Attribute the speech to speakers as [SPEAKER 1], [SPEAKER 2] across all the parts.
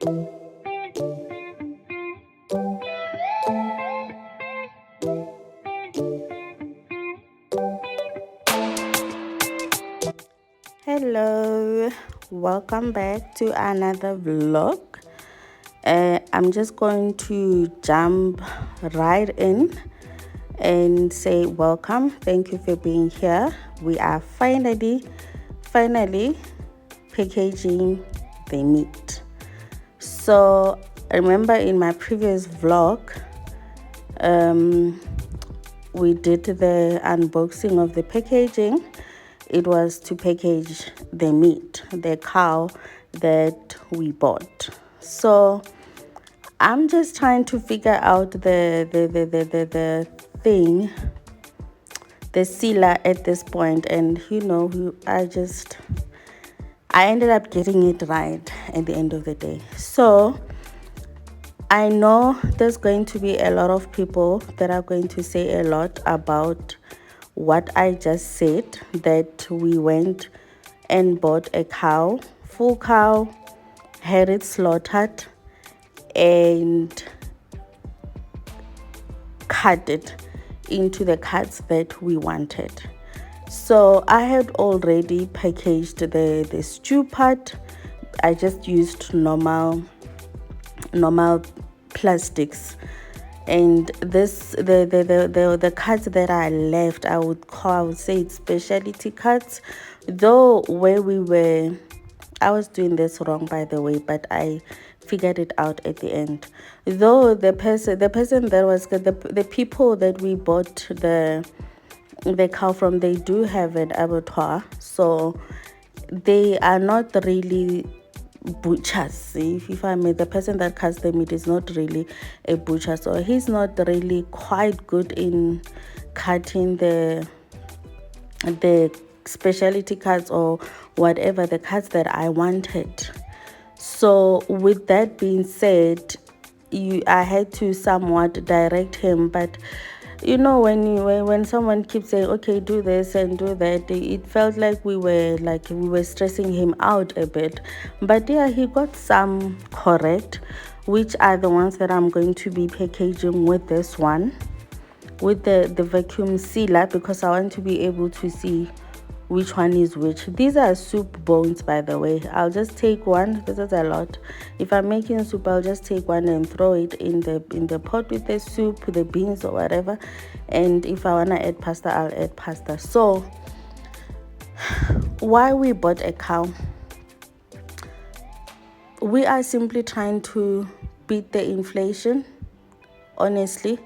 [SPEAKER 1] Hello, welcome back to another vlog. I'm just going to jump right in and say welcome. Thank you for being here. We are finally packaging the meat. So remember in my previous vlog, we did the unboxing of the packaging. It was to package the meat, the cow that we bought. So I'm just trying to figure out the thing, the sealer at this point, and I ended up getting it right at the end of the day. So I know there's going to be a lot of people that are going to say a lot about what I just said, that we went and bought a cow, full cow, had it slaughtered and cut it into the cuts that we wanted. So I had already packaged the stew part. I just used normal plastics, and this the cuts that I left, I would say it's specialty cuts, though I was doing this wrong, by the way, but I figured it out at the end. Though the person that was the people that we bought the cow from, they do have an abattoir, so they are not really butchers. If I may, the person that cuts the meat is not really a butcher, so he's not really quite good in cutting the specialty cuts or whatever, the cuts that I wanted. So with that being said, I had to somewhat direct him, but when someone keeps saying, okay, do this and do that, it felt like we were stressing him out a bit. But yeah, he got some correct, which are the ones that I'm going to be packaging with this one, with the vacuum sealer, because I want to be able to see which one is which. These are soup bones, by the way. I'll just take one. This is a lot. If I'm making soup, I'll just take one and throw it in the pot with the soup, the beans or whatever. And if I want to add pasta, I'll add pasta. So why we bought a cow? We are simply trying to beat the inflation, honestly.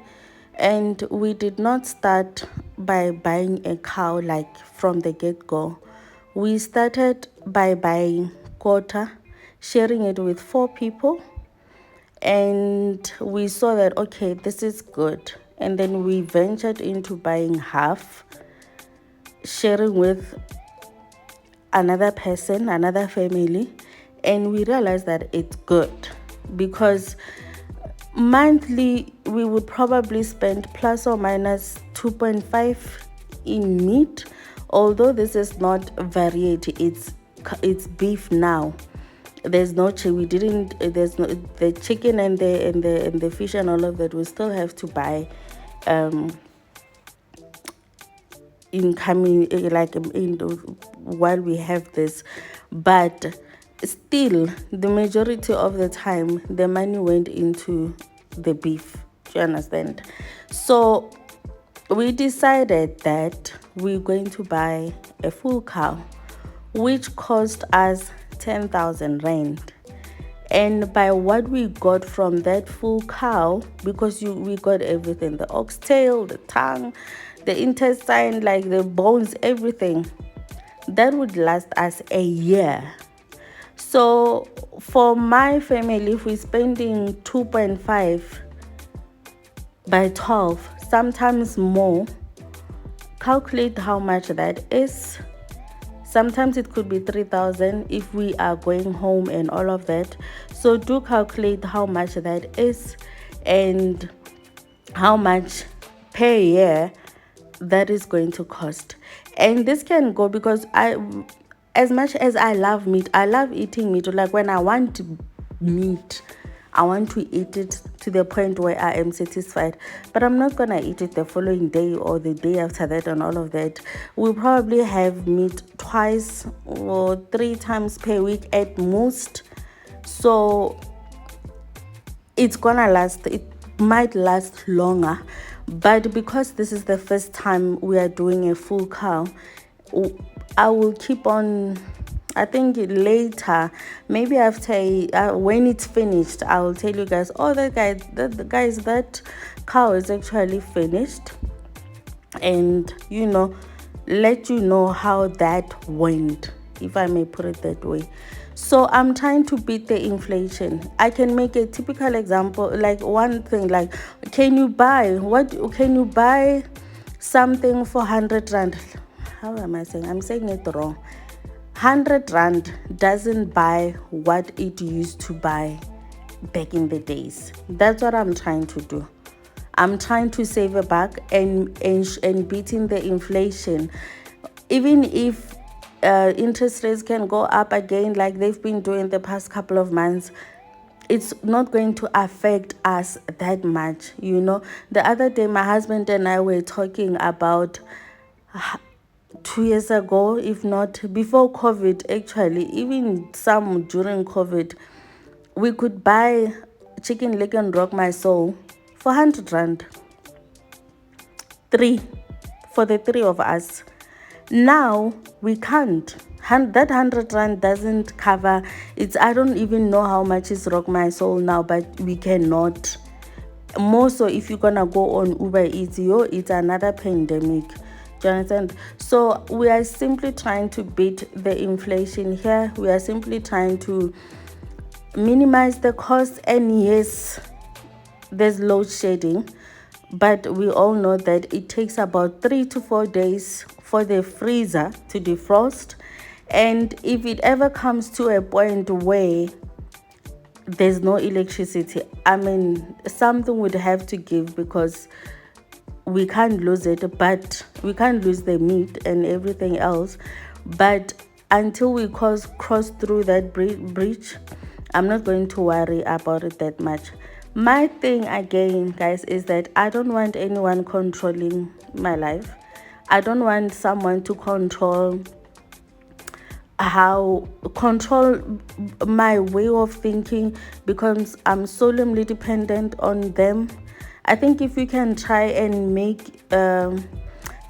[SPEAKER 1] And we did not start by buying a cow like from the get-go. We started by buying quota, sharing it with 4 people, and we saw that, okay, this is good. And then we ventured into buying half, sharing with another person, another family, and we realized that it's good, because monthly we would probably spend plus or minus 2.5 in meat, although this is not variety, it's beef now. There's no there's no the chicken and the fish and all of that. We still have to buy incoming, while we have this, but still the majority of the time the money went into the beef. Do you understand? So we decided that we're going to buy a full cow, which cost us 10,000 rand. And by what we got from that full cow, because we got everything, the oxtail, the tongue, the intestine, like the bones, everything, that would last us a year. So for my family, if we're spending 2.5 by 12, sometimes more, calculate how much that is. Sometimes it could be 3,000 if we are going home and all of that. So do calculate how much that is and how much per year that is going to cost. And this can go, because as much as I love meat, I love eating meat. Like when I want meat. I want to eat it to the point where I am satisfied, but I'm not gonna eat it the following day or the day after that and all of that. We'll probably have meat twice or 3 times per week at most. So it's gonna last, it might last longer, but because this is the first time we are doing a full cow, I will keep on. I think later, maybe after when it's finished, I will tell you guys, oh, that cow is actually finished, and let you know how that went, if I may put it that way. So I'm trying to beat the inflation. I can make a typical example, like one thing, like can you buy something for 100 rand? How am I saying? I'm saying it wrong. 100 rand doesn't buy what it used to buy back in the days. That's what I'm trying to do. I'm trying to save a buck and beating the inflation. Even if interest rates can go up again like they've been doing the past couple of months, it's not going to affect us that much. The other day my husband and I were talking about 2 years ago, if not before COVID, actually, even some during COVID, we could buy chicken leg and rock my soul for 100 rand. For the three of us. Now we can't. That 100 rand doesn't cover it's. I don't even know how much is rock my soul now, but we cannot. More so if you're gonna go on Uber Eats, it's another pandemic. Do you understand? So we are simply trying to beat the inflation here. We are simply trying to minimize the cost. And yes, there's load shedding, but we all know that it takes about 3 to 4 days for the freezer to defrost. And if it ever comes to a point where there's no electricity, I mean, something would have to give, because we can't lose it, but we can't lose the meat and everything else. But until we cross through that bridge, I'm not going to worry about it that much. My thing again, guys, is that I don't want anyone controlling my life. I don't want someone to control my way of thinking, because I'm solemnly dependent on them. I think if you can try and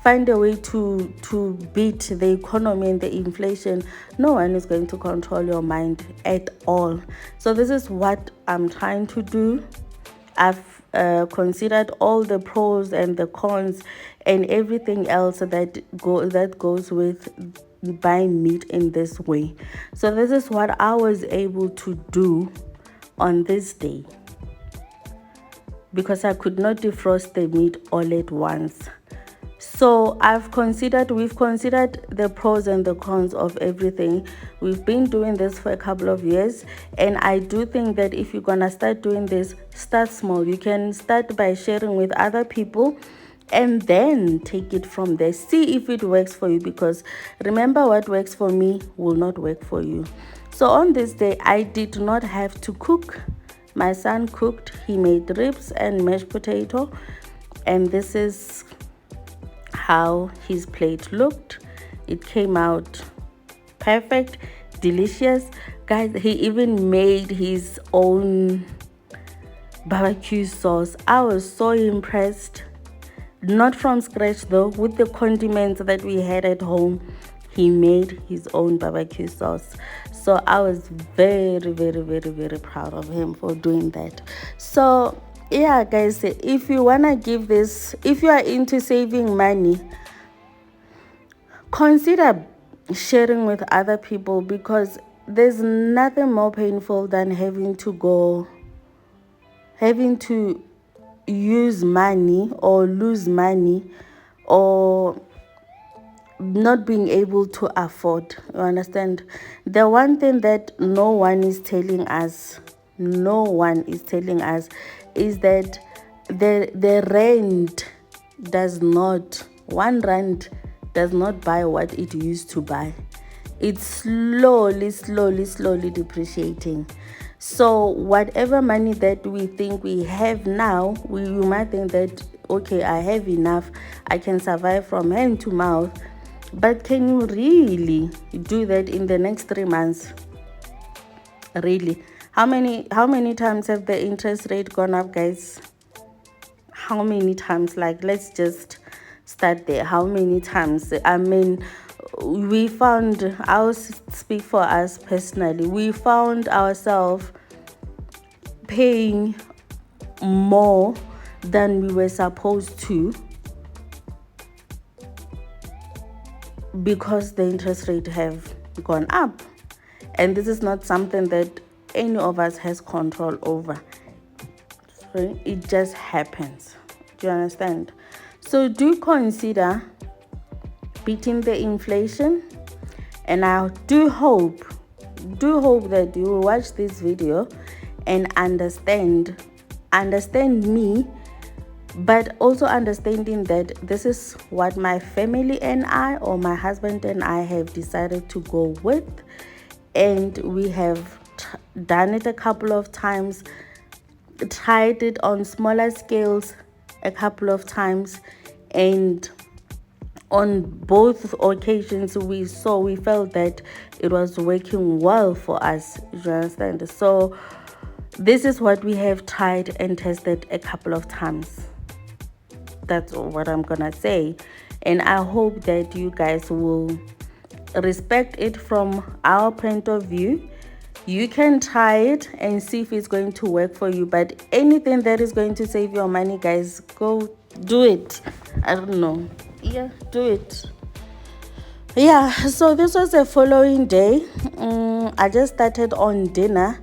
[SPEAKER 1] find a way to beat the economy and the inflation, no one is going to control your mind at all. So this is what I'm trying to do. I've considered all the pros and the cons and everything else that goes with buying meat in this way. So this is what I was able to do on this day, because I could not defrost the meat all at once. So we've considered the pros and the cons of everything. We've been doing this for a couple of years, and I do think that if you're gonna start doing this, start small. You can start by sharing with other people and then take it from there. See if it works for you, because remember, what works for me will not work for you. So on this day, I did not have to cook. My son cooked. He made ribs and mashed potato, and this is how his plate looked. It came out perfect, delicious. Guys, he even made his own barbecue sauce. I was so impressed. Not from scratch though, with the condiments that we had at home. He made his own barbecue sauce. So I was very, very, very, very proud of him for doing that. So yeah, guys, if you wanna give this, if you are into saving money, consider sharing with other people, because there's nothing more painful than having to use money or lose money or not being able to afford. You understand? The one thing that no one is telling us is that the rent does not, 1 rand does not buy what it used to buy. it's slowly depreciating. So whatever money that we think we have now, you might think that, okay, I have enough, I can survive from hand to mouth. But can you really do that in the next 3 months? Really? How many times have the interest rate gone up, guys? How many times? Like, let's just start there. How many times? I mean, we found, I'll speak for us personally, we found ourselves paying more than we were supposed to because the interest rate have gone up. And this is not something that any of us has control over. So it just happens. Do you understand? So do consider beating the inflation, and I do hope that you will watch this video and understand me, but also understanding that this is what my family and I, or my husband and I, have decided to go with, and we have done it a couple of times, tried it on smaller scales a couple of times, and on both occasions we felt that it was working well for us. You understand? So this is what we have tried and tested a couple of times. That's what I'm gonna say, and I hope that you guys will respect it from our point of view. You can try it and see if it's going to work for you, but anything that is going to save your money, guys, go do it. I don't know, yeah, do it. Yeah, so this was the following day. I just started on dinner,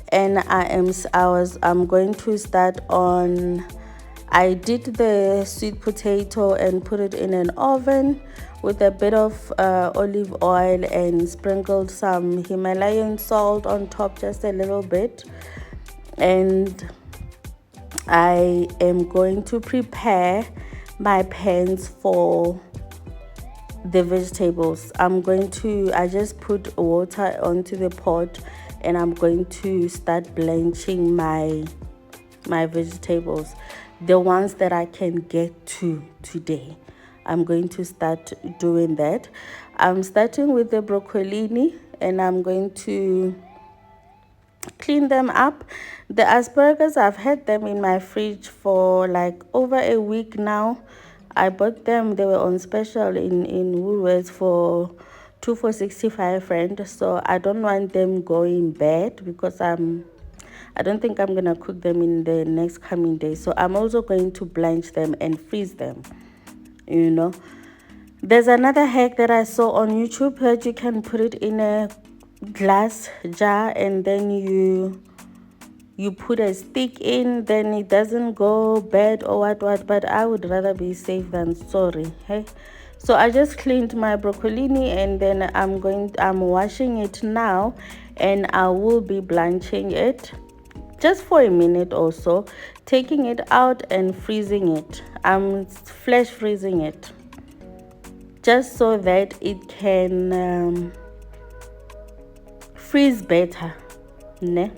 [SPEAKER 1] and I'm going to start on, I did the sweet potato and put it in an oven with a bit of olive oil and sprinkled some Himalayan salt on top, just a little bit. And I am going to prepare my pans for the vegetables. I just put water onto the pot, and I'm going to start blanching my vegetables, the ones that I can get to today. I'm going to start doing that. I'm starting with the broccolini, and I'm going to clean them up. The asparagus, I've had them in my fridge for like over a week now. I bought them, they were on special in Woolworths for 2 for 65 rand. So I don't want them going bad, because I don't think I'm gonna cook them in the next coming days. So I'm also going to blanch them and freeze them. You know, there's another hack that I saw on YouTube that you can put it in a glass jar, and then you put a stick in, then it doesn't go bad or what. But I would rather be safe than sorry. Hey, so I just cleaned my broccolini, and then I'm washing it now, and I will be blanching it just for a minute or so, taking it out and freezing it. I'm flash freezing it, just so that it can freeze better. Ne?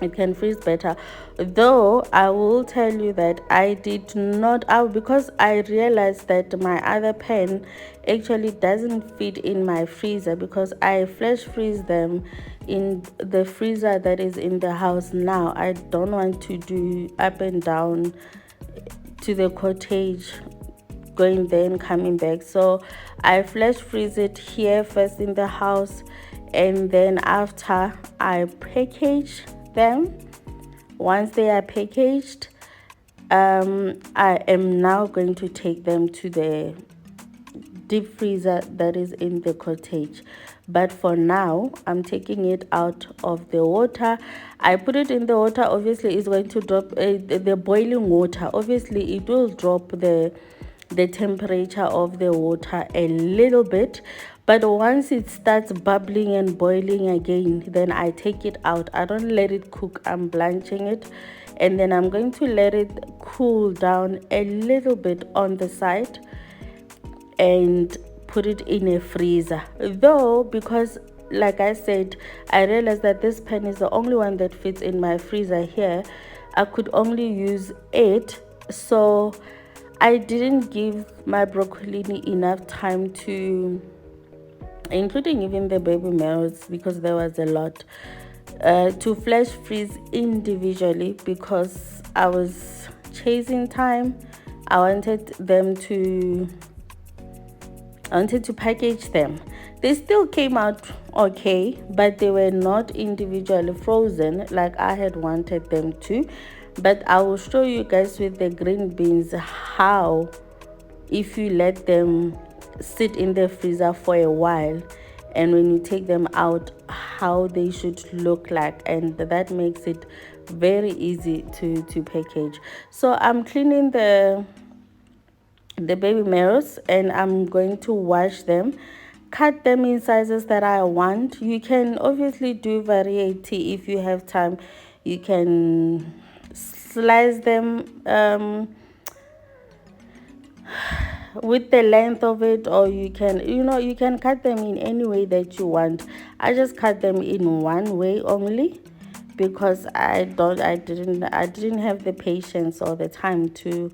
[SPEAKER 1] It can freeze better. Though I will tell you that I did not, because I realized that my other pan actually doesn't fit in my freezer, because I flash freeze them in the freezer that is in the house now. I don't want to do up and down to the cottage, going there and coming back. So I flash freeze it here first in the house, and then after I package them. Once they are packaged, I am now going to take them to the deep freezer that is in the cottage. But for now, I'm taking it out of the water. I put it in the water. Obviously, it's going to drop the boiling water. Obviously, it will drop the temperature of the water a little bit. But once it starts bubbling and boiling again, then I take it out. I don't let it cook. I'm blanching it. And then I'm going to let it cool down a little bit on the side and put it in a freezer, though, because like I said, I realized that this pan is the only one that fits in my freezer here. I could only use it, so I didn't give my broccoli enough time to, including even the baby marrows, because there was a lot, to flash freeze individually, because I was chasing time. I wanted to package them. They still came out okay, but they were not individually frozen like I had wanted them to. But I will show you guys with the green beans how, if you let them sit in the freezer for a while, and when you take them out, how they should look like, and that makes it very easy to package. So I'm cleaning the baby marrows, and I'm going to wash them, cut them in sizes that I want. You can obviously do variety if you have time. You can slice them with the length of it, or you can, you can cut them in any way that you want. I just cut them in one way only, because I didn't have the patience or the time to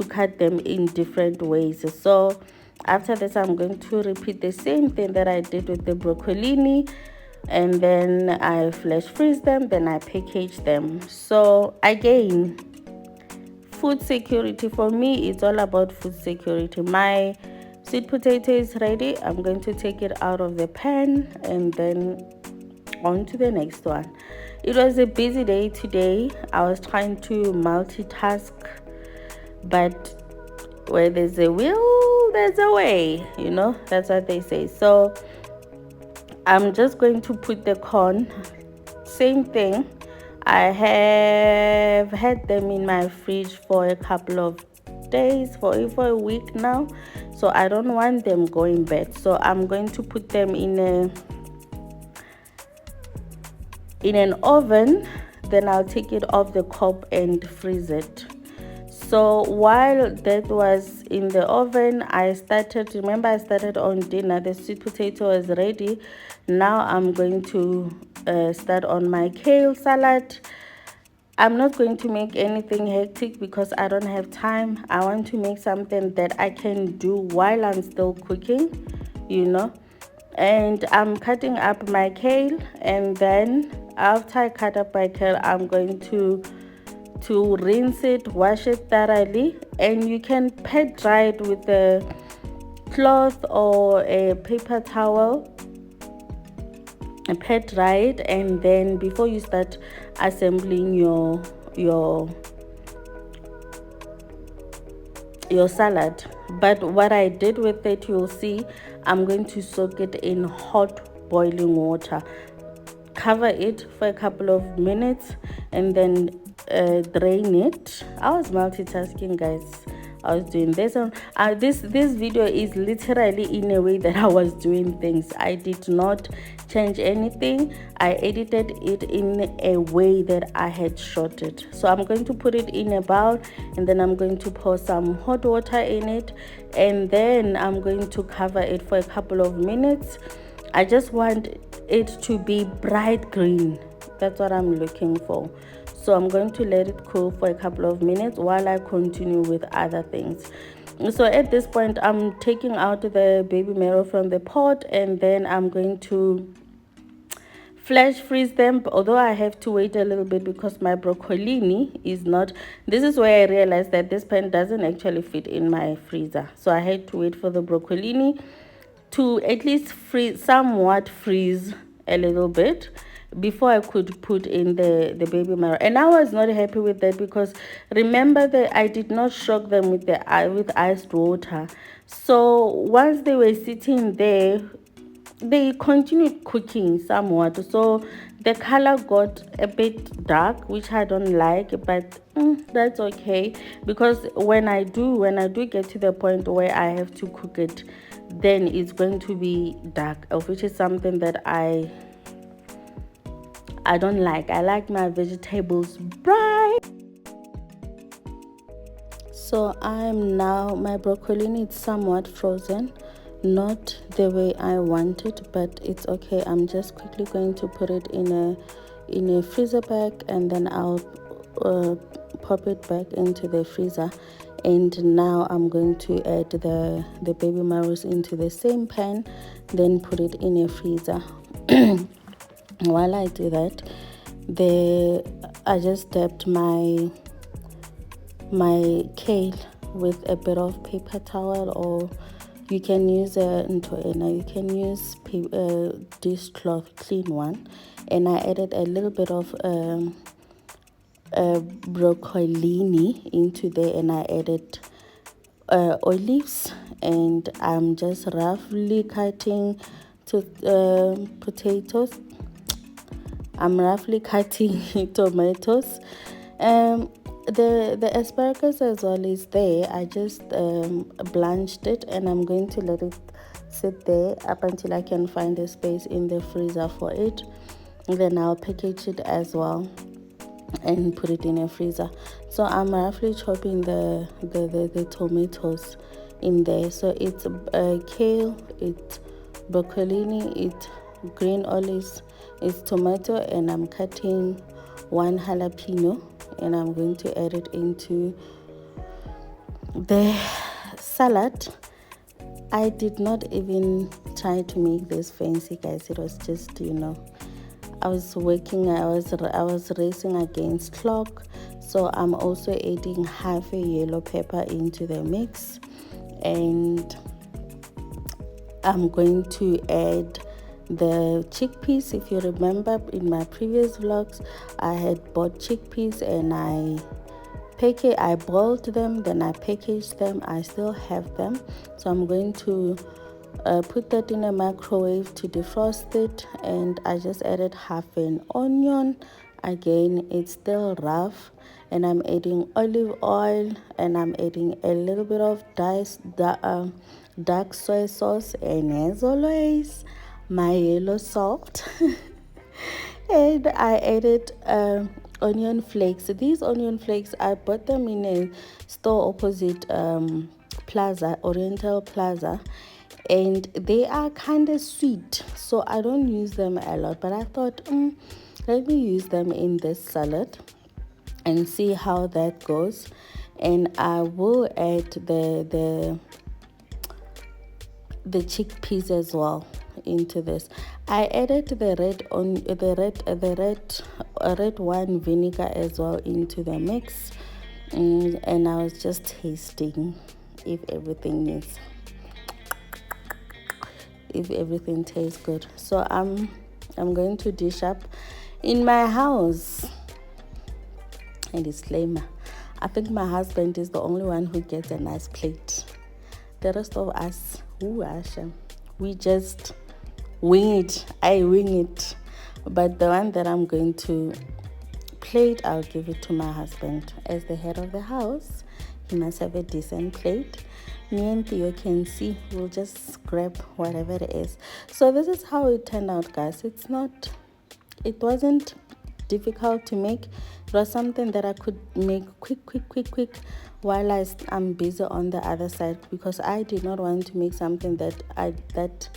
[SPEAKER 1] cut them in different ways. So after this, I'm going to repeat the same thing that I did with the broccolini, and then I flash freeze them, then I package them. So again, food security for me, it's all about food security. My sweet potato is ready. I'm going to take it out of the pan and then on to the next one. It was a busy day today. I was trying to multitask, but where there's a will, there's a way, that's what they say. So I'm just going to put the corn, same thing. I have had them in my fridge for a couple of days, for a week now, so I don't want them going bad. So I'm going to put them in an oven, then I'll take it off the cob and freeze it. So while that was in the oven, I started on dinner. The sweet potato is ready. Now I'm going to start on my kale salad. I'm not going to make anything hectic because I don't have time. I want to make something that I can do while I'm still cooking, and I'm cutting up my kale, and then after I cut up my kale, I'm going to rinse it, wash it thoroughly, and you can pat dry it with a cloth or a paper towel. Pat dry it, and then before you start assembling your salad. But what I did with it, you'll see, I'm going to soak it in hot boiling water, cover it for a couple of minutes, and then drain it. I was multitasking, guys. I was doing this. This video is literally in a way that I was doing things. I did not change anything. I edited it in a way that I had shot it. So I'm going to put it in a bowl, and then I'm going to pour some hot water in it, and then I'm going to cover it for a couple of minutes. I just want it to be bright green. That's what I'm looking for. So I'm going to let it cool for a couple of minutes while I continue with other things. So at this point, I'm taking out the baby marrow from the pot, and then I'm going to flash freeze them, although I have to wait a little bit because my broccolini is not. This is where I realized that this pan doesn't actually fit in my freezer, so I had to wait for the broccolini to at least somewhat freeze a little bit before I could put in the baby marrow. And I was not happy with that because remember that I did not shock them with iced water. So once they were sitting there, they continued cooking somewhat, so the color got a bit dark, which I don't like, but that's okay, because when I do get to the point where I have to cook it, then it's going to be dark, which is something that I don't like. I like my vegetables bright. So my broccoli is somewhat frozen. not the way I want it, but it's okay. I'm just quickly going to put it in a freezer bag, and then I'll pop it back into the freezer. And now I'm going to add the baby marrows into the same pan, then put it in a freezer. While I do that, I just dabbed my kale with a bit of paper towel, or you can use you can use dishcloth, clean one. And I added a little bit of broccolini into there, and I added olives, and I'm just roughly cutting potatoes. I'm roughly cutting tomatoes. The asparagus as well is there. I just blanched it, and I'm going to let it sit there up until I can find a space in the freezer for it. And then I'll package it as well and put it in a freezer. So I'm roughly chopping the tomatoes in there. So it's kale, it's broccolini, it's green olives, it's tomato, and I'm cutting one jalapeno, and I'm going to add it into the salad. I did not even try to make this fancy, guys. It was just, I was racing against clock. So I'm also adding half a yellow pepper into the mix, and I'm going to add the chickpeas. If you remember in my previous vlogs, I had bought chickpeas, and I boiled them, then I packaged them. I still have them, so I'm going to put that in a microwave to defrost it. And I just added half an onion. Again, it's still rough, and I'm adding olive oil, and I'm adding a little bit of dark soy sauce, and as always, my yellow salt. And I added onion flakes. These onion flakes, I bought them in a store opposite Oriental Plaza, and they are kind of sweet, so I don't use them a lot, but I thought let me use them in this salad and see how that goes. And I will add the chickpeas as well into this. I added the red wine vinegar as well into the mix, and I was just tasting if everything tastes good. So I'm going to dish up. In my house, a disclaimer, I think my husband is the only one who gets a nice plate. The rest of us, we just wing it. I wing it. But the one that I'm going to plate, I'll give it to my husband. As the head of the house, he must have a decent plate. Me and Theo can see, we'll just grab whatever it is. So this is how it turned out, guys. It wasn't difficult to make. It was something that I could make quick while I'm busy on the other side, because I did not want to make something that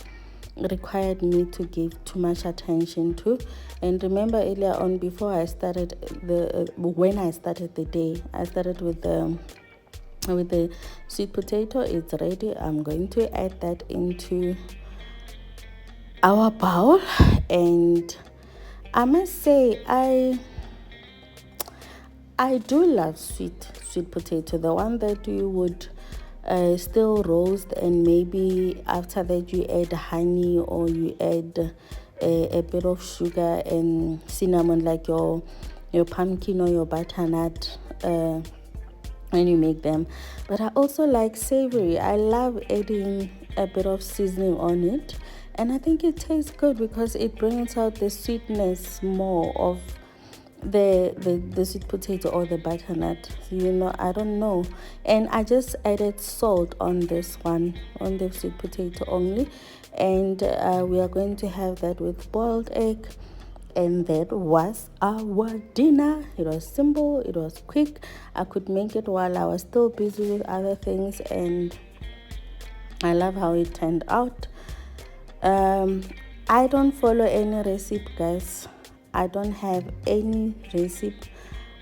[SPEAKER 1] required me to give too much attention to. And remember earlier on, before I started when I started the day, I started with the sweet potato. It's ready. I'm going to add that into our bowl, and I must say I do love sweet potato, the one that you would still roast, and maybe after that you add honey, or you add a bit of sugar and cinnamon, like your pumpkin or your butternut when you make them. But I also like savory. I love adding a bit of seasoning on it, and I think it tastes good because it brings out the sweetness more of the sweet potato or the butternut. I don't know. And I just added salt on this one, on the sweet potato only. And we are going to have that with boiled egg. And that was our dinner. It was simple, it was quick. I could make it while I was still busy with other things, and I love how it turned out. I don't follow any recipe, guys. I don't have any recipe,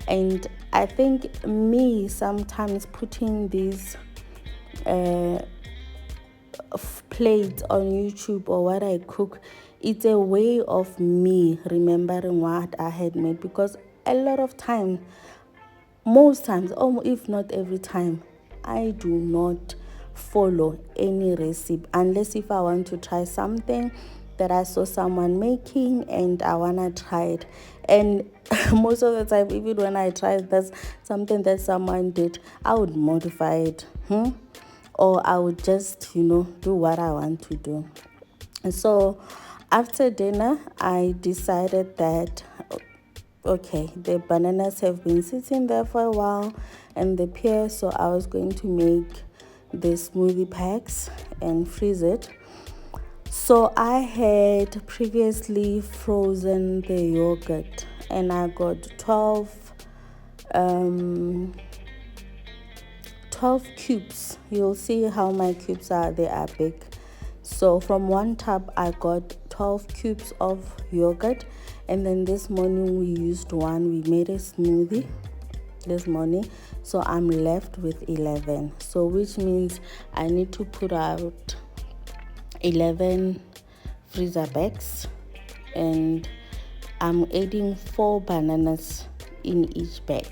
[SPEAKER 1] and I think me sometimes putting these plates on YouTube or what I cook, it's a way of me remembering what I had made, because a lot of time, most times, or if not every time, I do not follow any recipe unless if I want to try something that I saw someone making and I want to try it. And most of the time, even when I try that's something that someone did, I would modify it, or I would just do what I want to do. And so after dinner, I decided that okay, the bananas have been sitting there for a while and the pears, so I was going to make the smoothie packs and freeze it. So I had previously frozen the yogurt, and I got 12 cubes. You'll see how my cubes are, they are big. So from one tub I got 12 cubes of yogurt, and then this morning we used one. We made a smoothie this morning, so I'm left with 11, so which means I need to put out 11 freezer bags, and I'm adding 4 bananas in each bag,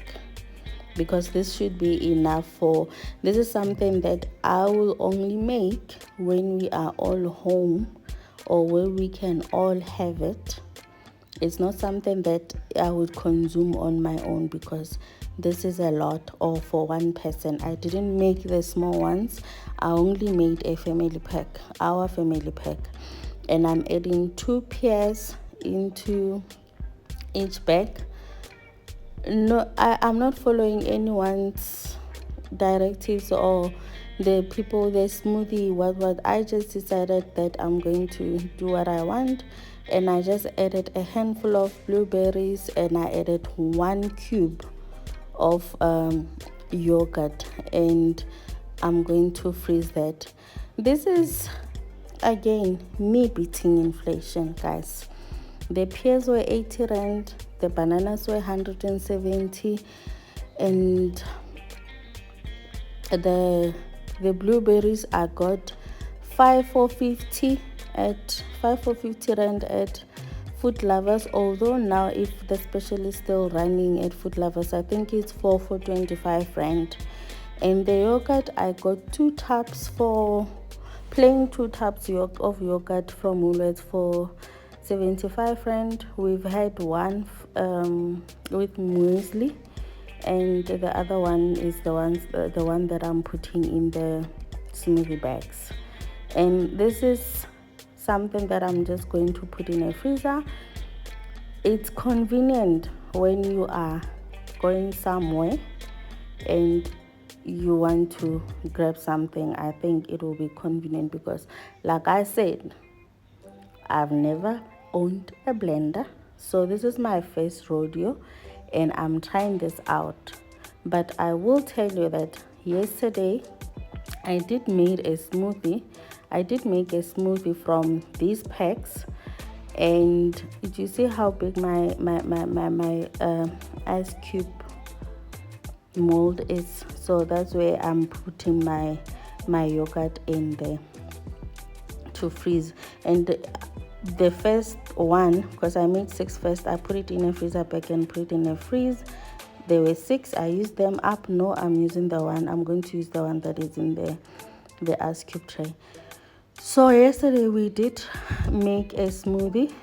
[SPEAKER 1] because this should be enough for, this is something that I will only make when we are all home or where we can all have it. It's not something that I would consume on my own, because this is a lot, or for one person. I didn't make the small ones. I only made a family pack, our family pack. And I'm adding 2 pears into each bag. No, I'm not following anyone's directives or the smoothie, what. I just decided that I'm going to do what I want, and I just added a handful of blueberries, and I added 1 cube of yogurt, and I'm going to freeze that. This is again me beating inflation, guys. The pears were 80 rand, the bananas were 170, and the blueberries I got 5 for 50 rand at Food Lovers. Although now, if the special is still running at Food Lovers, I think it's 4 for 25 rand. And the yogurt, I got 2 tubs of yogurt from Woolworths for 75 rand. We've had one with muesli, and the other one is the one that I'm putting in the smoothie bags. And this is something that I'm just going to put in a freezer. It's convenient when you are going somewhere and you want to grab something. I think it will be convenient, because like I said, I've never owned a blender, so this is my first rodeo and I'm trying this out. But I will tell you that yesterday I did make a smoothie from these packs, and did you see how big my ice cube mold is? So that's where I'm putting my yogurt in there to freeze. And the first one, because I made 6 first, I put it in a freezer bag and put it in a freeze. There were 6, I used them up. No, I'm using the one, I'm going to use the one that is in the ice cube tray. So yesterday we did make a smoothie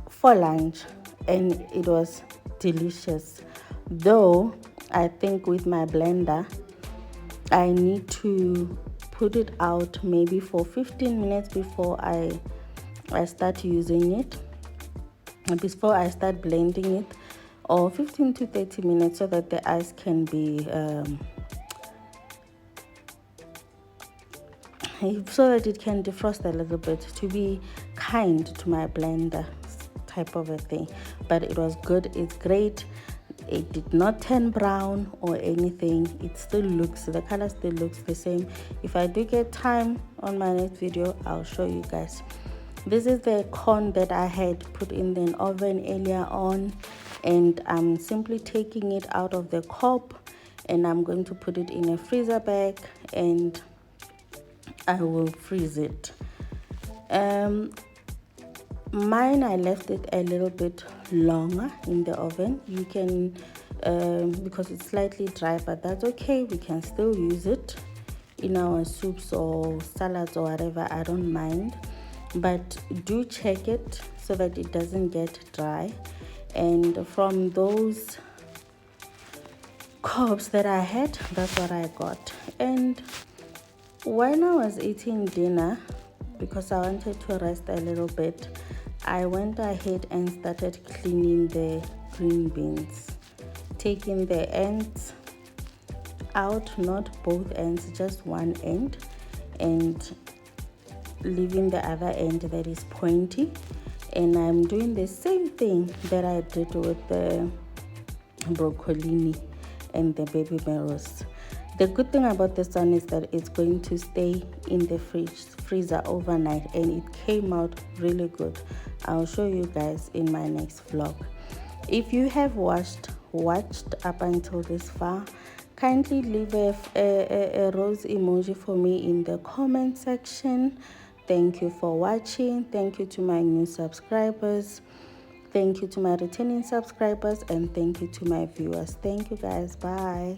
[SPEAKER 1] for lunch, and it was delicious. Though I think with my blender I need to put it out maybe for 15 minutes before I start using it, before I start blending it, or 15 to 30 minutes, so that the ice can be so that it can defrost a little bit, to be kind to my blender type of a thing. But it was good, it's great. It did not turn brown or anything. It still looks, the color still looks the same. If I do get time on my next video, I'll show you guys. This is the corn that I had put in the oven earlier on, and I'm simply taking it out of the cob, and I'm going to put it in a freezer bag, and I will freeze it. Mine, I left it a little bit longer in the oven. You can, because it's slightly dry, but that's okay. We can still use it in our soups or salads or whatever. I don't mind, but do check it so that it doesn't get dry. And from those cobs that I had, that's what I got. And when I was eating dinner, because I wanted to rest a little bit, I went ahead and started cleaning the green beans, taking the ends out, not both ends, just one end, and leaving the other end that is pointy. And I'm doing the same thing that I did with the broccoli and the baby marrows. The good thing about this one is that it's going to stay in the freezer overnight, and it came out really good. I'll show you guys in my next vlog. If you have watched up until this far, kindly leave a rose emoji for me in the comment section. Thank you for watching. Thank you to my new subscribers. Thank you to my returning subscribers, and thank you to my viewers. Thank you guys. Bye.